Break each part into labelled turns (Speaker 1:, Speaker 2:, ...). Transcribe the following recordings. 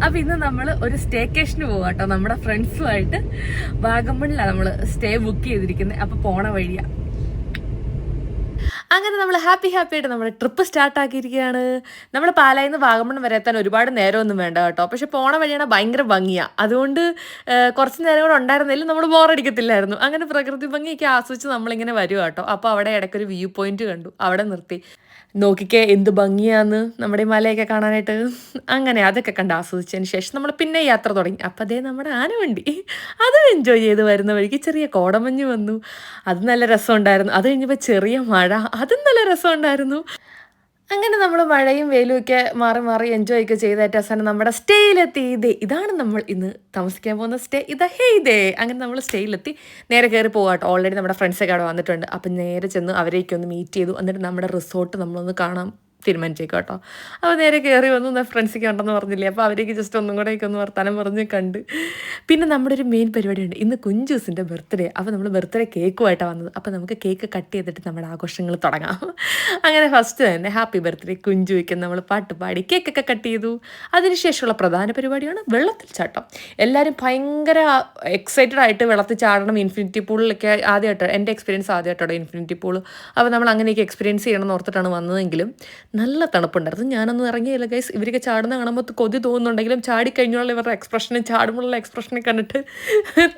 Speaker 1: അപ്പൊ ഇന്ന് നമ്മൾ ഒരു സ്റ്റേക്കേഷന് പോവാം കേട്ടോ. നമ്മുടെ ഫ്രണ്ട്സുമായിട്ട് വാഗമണിലാണ് നമ്മൾ സ്റ്റേ ബുക്ക് ചെയ്തിരിക്കുന്നത്. അപ്പൊ പോണ വഴിയാ. അങ്ങനെ നമ്മൾ ഹാപ്പി ആയിട്ട് നമ്മുടെ ട്രിപ്പ് സ്റ്റാർട്ട് ആക്കിയിരിക്കുകയാണ്. നമ്മൾ പാലായിൽ നിന്ന് വാഗമൺ വരെ എത്താൻ ഒരുപാട് നേരമൊന്നും വേണ്ട കേട്ടോ. പക്ഷെ പോണ വഴിയാണ് ഭയങ്കര ഭംഗിയാണ്. അതുകൊണ്ട് കുറച്ച് നേരം കൂടെ ഉണ്ടായിരുന്നെങ്കിലും നമ്മൾ ബോറടിക്കത്തില്ലായിരുന്നു. അങ്ങനെ പ്രകൃതി ഭംഗിയൊക്കെ ആസ്വദിച്ച് നമ്മളിങ്ങനെ വരും കേട്ടോ. അപ്പോൾ അവിടെ ഇടയ്ക്കൊരു വ്യൂ പോയിന്റ് കണ്ടു, അവിടെ നിർത്തി. നോക്കിക്കേ എന്ത് ഭംഗിയാന്ന് നമ്മുടെ ഈ മലയൊക്കെ കാണാനായിട്ട്. അങ്ങനെ അതൊക്കെ കണ്ട് ആസ്വദിച്ചതിന് ശേഷം നമ്മൾ പിന്നെ യാത്ര തുടങ്ങി. അപ്പം അതേ നമ്മുടെ ആനവണ്ടി അതും എൻജോയ് ചെയ്ത് വരുന്ന വഴിക്ക് ചെറിയ കോടമഞ്ഞ് വന്നു. അത് നല്ല രസമുണ്ടായിരുന്നു. അത് കഴിഞ്ഞപ്പോൾ ചെറിയ മഴ, അതും നല്ല രസമുണ്ടായിരുന്നു. അങ്ങനെ നമ്മൾ മഴയും വെയിലും ഒക്കെ മാറി മാറി എൻജോയ് ഒക്കെ ചെയ്തേറ്റ അവസാനം നമ്മുടെ സ്റ്റേയിലെത്തി. ഇതാണ് നമ്മൾ ഇന്ന് താമസിക്കാൻ പോകുന്ന സ്റ്റേ. ഇതേ അങ്ങനെ നമ്മൾ സ്റ്റേയിലെത്തി. നേരെ കയറി പോകാട്ടോ. ഓൾറെഡി നമ്മുടെ ഫ്രണ്ട്സൊക്കെ അവിടെ വന്നിട്ടുണ്ട്. അപ്പം നേരെ ചെന്ന് അവരെയൊക്കെ ഒന്ന് മീറ്റ് ചെയ്തു. എന്നിട്ട് നമ്മുടെ റിസോർട്ട് നമ്മളൊന്ന് കാണാൻ തീരുമാനിച്ചേക്കും കേട്ടോ. അപ്പോൾ നേരെ കയറി വന്നു. ഫ്രണ്ട്സൊക്കെ ഉണ്ടെന്ന് പറഞ്ഞില്ലേ, അപ്പോൾ അവരേക്ക് ജസ്റ്റ് ഒന്നും കൂടെയൊക്കെ ഒന്ന് വർത്താനം പറഞ്ഞ് കണ്ട്. പിന്നെ നമ്മുടെ ഒരു മെയിൻ പരിപാടിയുണ്ട്. ഇന്ന് കുഞ്ചൂസിൻ്റെ ബർത്ത്ഡേ. അപ്പോൾ നമ്മൾ ബർത്ത്ഡേ കേക്കുമായിട്ടാണ് വന്നത്. അപ്പോൾ നമുക്ക് കേക്ക് കട്ട് ചെയ്തിട്ട് നമ്മുടെ ആഘോഷങ്ങൾ തുടങ്ങാം. അങ്ങനെ ഫസ്റ്റ് തന്നെ ഹാപ്പി ബർത്ത്ഡേ കുഞ്ചുവയ്ക്ക് നമ്മൾ പാട്ട് പാടി കേക്കൊക്കെ കട്ട് ചെയ്തു. അതിനുശേഷമുള്ള പ്രധാന പരിപാടിയാണ് വെള്ളത്തിൽ ചാട്ടം. എല്ലാവരും ഭയങ്കര എക്സൈറ്റഡ് ആയിട്ട് വെള്ളത്തിൽ ചാടണം. ഇൻഫിനിറ്റി പൂളിലൊക്കെ ആദ്യമായിട്ട് എൻ്റെ എക്സ്പീരിയൻസ് ആദ്യമായിട്ടോ ഇൻഫിനിറ്റി പൂൾ. അപ്പോൾ നമ്മൾ അങ്ങനെയൊക്കെ എക്സ്പീരിയൻസ് ചെയ്യണം എന്ന് ഓർത്തിട്ടാണ് വന്നതെങ്കിലും നല്ല തണുപ്പുണ്ടായിരുന്നു. ഞാനൊന്നും ഇറങ്ങിയില്ല ഗൈസ്. ഇവരൊക്കെ ചാടുന്ന കാണുമ്പോൾ കൊതി തോന്നുന്നുണ്ടെങ്കിലും ചാടിക്കഴിഞ്ഞുള്ള ഇവരുടെ എക്സ്പ്രഷനും ചാടുമ്പോഴുള്ള എക്സ്പ്രഷനെ കണ്ടിട്ട്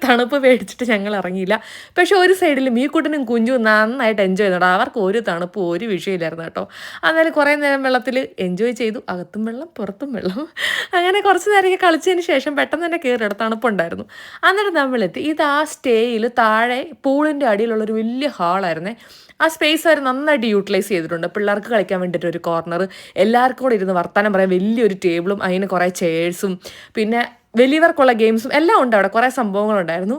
Speaker 1: തണുപ്പ് പേടിച്ചിട്ട് ഞങ്ങൾ ഇറങ്ങിയില്ല. പക്ഷേ ഒരു സൈഡിൽ മീക്കൂട്ടനും കുഞ്ചും നന്നായിട്ട് എൻജോയ് ചെയ്യുന്നുണ്ട്. അവർക്ക് ഒരു തണുപ്പ് ഒരു വിഷയമില്ലായിരുന്നു കേട്ടോ. അന്നേരം കുറേ നേരം വെള്ളത്തിൽ എൻജോയ് ചെയ്തു. അകത്തും വെള്ളം പുറത്തും വെള്ളം. അങ്ങനെ കുറച്ച് നേരമൊക്കെ കളിച്ചതിന് ശേഷം പെട്ടെന്ന് തന്നെ കയറിയിട തണുപ്പുണ്ടായിരുന്നു. അന്നേരം നമ്മളെത്തി. ഇത് ആ സ്റ്റേയിൽ താഴെ പൂളിൻ്റെ അടിയിലുള്ളൊരു വലിയ ഹാളായിരുന്നേ. ആ സ്പേസ് അവർ നന്നായിട്ട് യൂട്ടിലൈസ് ചെയ്തിട്ടുണ്ട്. പിള്ളേർക്ക് കളിക്കാൻ വേണ്ടിയിട്ട് ഒരു കോർണർ, എല്ലാവർക്കും കൂടെ ഇരുന്ന് വർത്താനം പറയാൻ വലിയൊരു ടേബിളും അതിന് കുറേ ചെയേഴ്സും പിന്നെ വലിയവർക്കുള്ള ഗെയിംസും എല്ലാം ഉണ്ട്. അവിടെ കുറേ സംഭവങ്ങളുണ്ടായിരുന്നു.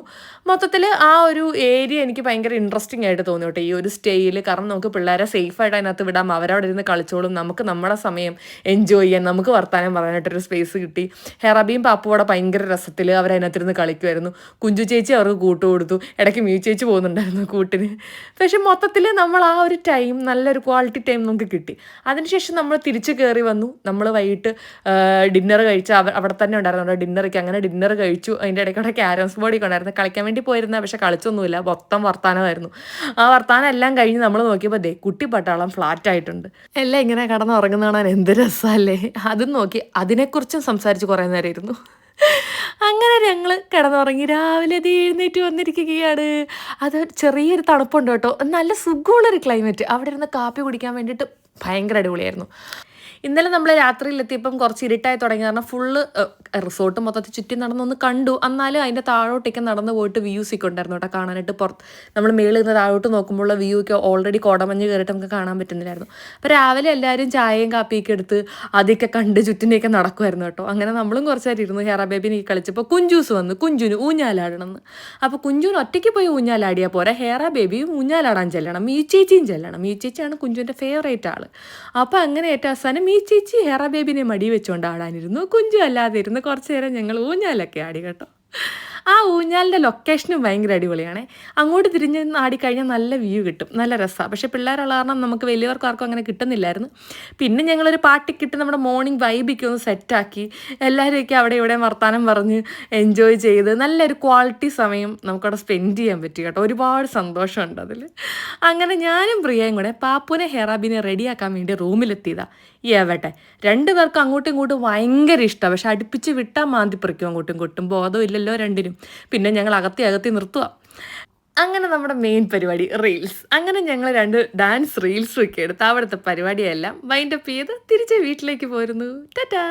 Speaker 1: മൊത്തത്തിൽ ആ ഒരു ഏരിയ എനിക്ക് ഭയങ്കര ഇൻട്രസ്റ്റിംഗ് ആയിട്ട് തോന്നി കേട്ടോ ഈ ഒരു സ്റ്റേയിൽ. കാരണം നമുക്ക് പിള്ളേരെ സേഫായിട്ട് അതിനകത്ത് വിടാം. അവരവിടെ ഇരുന്ന് കളിച്ചോളും. നമുക്ക് നമ്മുടെ സമയം എൻജോയ് ചെയ്യാൻ, നമുക്ക് വർത്താനം പറയാനായിട്ടൊരു സ്പേസ് കിട്ടി. ഹെറബിയും പാപ്പുവിടെ ഭയങ്കര രസത്തിൽ അവരതിനകത്തിരുന്ന് കളിക്കുമായിരുന്നു. കുഞ്ചു ചേച്ചി അവർക്ക് കൂട്ട് കൊടുത്തു. ഇടയ്ക്ക് മ്യൂ ചേച്ചി പോകുന്നുണ്ടായിരുന്നു കൂട്ടിന്. പക്ഷെ മൊത്തത്തിൽ നമ്മൾ ആ ഒരു ടൈം നല്ലൊരു ക്വാളിറ്റി ടൈം നമുക്ക് കിട്ടി. അതിനുശേഷം നമ്മൾ തിരിച്ച് കയറി വന്നു. നമ്മൾ വൈകിട്ട് ഡിന്നർ കഴിച്ച് അവിടെ തന്നെ ഉണ്ടായിരുന്നു ഡിന്നർ. അങ്ങനെ ഡിന്നർ കഴിച്ചു. അതിൻ്റെ ഇടയ്ക്കൂടെ ക്യാരംസ് ബോർഡൊക്കെ ഉണ്ടായിരുന്നു. കളിക്കാൻ വേണ്ടി പോയിരുന്ന പക്ഷെ കളിച്ചൊന്നുമില്ല. മൊത്തം വർത്താനമായിരുന്നു. ആ വർത്താനം എല്ലാം കഴിഞ്ഞ് നമ്മൾ നോക്കിയപ്പോൾ കുട്ടി പട്ടാളം ഫ്ലാറ്റ് ആയിട്ടുണ്ട്. എല്ലാം ഇങ്ങനെ കിടന്നുറങ്ങുന്ന കാണാൻ എന്ത് രസമല്ലേ. അതും നോക്കി അതിനെക്കുറിച്ചും സംസാരിച്ച് കുറേ നേരം ഇരുന്നു. അങ്ങനെ ഞങ്ങൾ കിടന്നുറങ്ങി. രാവിലെ അത് എഴുന്നേറ്റ് വന്നിരിക്കുകയാണ്. അത് ചെറിയൊരു തണുപ്പുണ്ട് കേട്ടോ. നല്ല സുഖമുള്ളൊരു ക്ലൈമറ്റ്. അവിടെ ഇരുന്ന് കാപ്പി കുടിക്കാൻ വേണ്ടിയിട്ട് ഭയങ്കര അടിപൊളിയായിരുന്നു. ഇന്നലെ നമ്മൾ രാത്രിയിലെത്തിയപ്പം കുറച്ച് ഇരുട്ടായി തുടങ്ങി. കാരണം ഫുള്ള് റിസോർട്ട് മൊത്തത്തിൽ ചുറ്റി നടന്നൊന്ന് കണ്ടു. എന്നാലും അതിൻ്റെ താഴോട്ടേക്ക് നടന്ന് പോയിട്ട് വ്യൂസ് ഒക്കെ ഉണ്ടായിരുന്നു കേട്ടോ കാണാനായിട്ട്. നമ്മൾ മേളിൽ നിന്ന് താഴോട്ട് നോക്കുമ്പോഴുള്ള വ്യൂ ഒക്കെ ഓൾറെഡി കോടമഞ്ഞ് കയറിയിട്ട് നമുക്ക് കാണാൻ പറ്റുന്നില്ലായിരുന്നു. അപ്പോൾ രാവിലെ എല്ലാവരും ചായയും കാപ്പിയൊക്കെ എടുത്ത് അതൊക്കെ കണ്ട് ചുറ്റിനെയൊക്കെ നടക്കുമായിരുന്നു കേട്ടോ. അങ്ങനെ നമ്മളും കുറച്ച് നേരം ഇരുന്നു. ഹെറ ബേബിനെയൊക്കെ കളിച്ചപ്പോൾ കുഞ്ചൂസ് വന്നു. കുഞ്ചുന് ഊഞ്ഞാലാടണമെന്ന്. അപ്പോൾ കുഞ്ചുന് ഒറ്റയ്ക്ക് പോയി ഊഞ്ഞാലാടിയാൽ പോരാ, ഹെറ ബേബിയും ഊഞ്ഞാലാടാൻ ചെല്ലണം. മീ ചേച്ചിയും ചെല്ലണം. മീ ചേച്ചിയാണ് കുഞ്ചുവിൻ്റെ ഫേവറേറ്റ് ആൾ. അപ്പോൾ അങ്ങനെ ഏറ്റവും അവസാനം മീ ചേച്ചി ഹെറ ബേബിനെ മടി വെച്ചുകൊണ്ട് ആടാനിരുന്നു. കുഞ്ചു അല്ലാതെ ഇരുന്ന് കുറച്ച് നേരം ഞങ്ങൾ ഊഞ്ഞാലൊക്കെ ആടി കേട്ടോ. ആ ഊഞ്ഞാലിൻ്റെ ലൊക്കേഷനും ഭയങ്കര അടിപൊളിയാണ്. അങ്ങോട്ട് തിരിഞ്ഞ് ആടിക്കഴിഞ്ഞാൽ നല്ല വ്യൂ കിട്ടും, നല്ല രസമാണ്. പക്ഷേ പിള്ളേരുള്ള കാരണം നമുക്ക് വലിയവർക്കാർക്കും അങ്ങനെ കിട്ടുന്നില്ലായിരുന്നു. പിന്നെ ഞങ്ങളൊരു പാട്ടിക്കിട്ട് നമ്മുടെ മോർണിംഗ് വൈബൊക്കെ ഒന്ന് സെറ്റാക്കി എല്ലാവരുമൊക്കെ അവിടെ ഇവിടെ വർത്താനം പറഞ്ഞ് എൻജോയ് ചെയ്ത് നല്ലൊരു ക്വാളിറ്റി സമയം നമുക്കവിടെ സ്പെൻഡ് ചെയ്യാൻ പറ്റി കേട്ടോ. ഒരുപാട് സന്തോഷമുണ്ട് അതിൽ. അങ്ങനെ ഞാനും പ്രിയയും കൂടെ പാപ്പുവിനെ ഹെറാബിനെ റെഡിയാക്കാൻ വേണ്ടി റൂമിലെത്തിയതാണ്. എവട്ടെ രണ്ടുപേർക്കും അങ്ങോട്ടും ഇങ്ങോട്ടും ഭയങ്കര ഇഷ്ടമാണ്. പക്ഷെ അടുപ്പിച്ച് വിട്ടാൽ മാന്തിപ്പറിക്കും അങ്ങോട്ടും ഇങ്ങോട്ടും. ബോധം ഇല്ലല്ലോ രണ്ടിനും. പിന്നെ ഞങ്ങൾ അകത്തി നിർത്തുക. അങ്ങനെ നമ്മുടെ മെയിൻ പരിപാടി റീൽസ്. അങ്ങനെ ഞങ്ങൾ 2 ഡാൻസ് റീൽസും ഒക്കെ എടുത്ത് അവിടുത്തെ പരിപാടിയെല്ലാം വൈൻഡപ്പ് ചെയ്ത് തിരിച്ച് വീട്ടിലേക്ക് പോരുന്നു. ടാറ്റാ.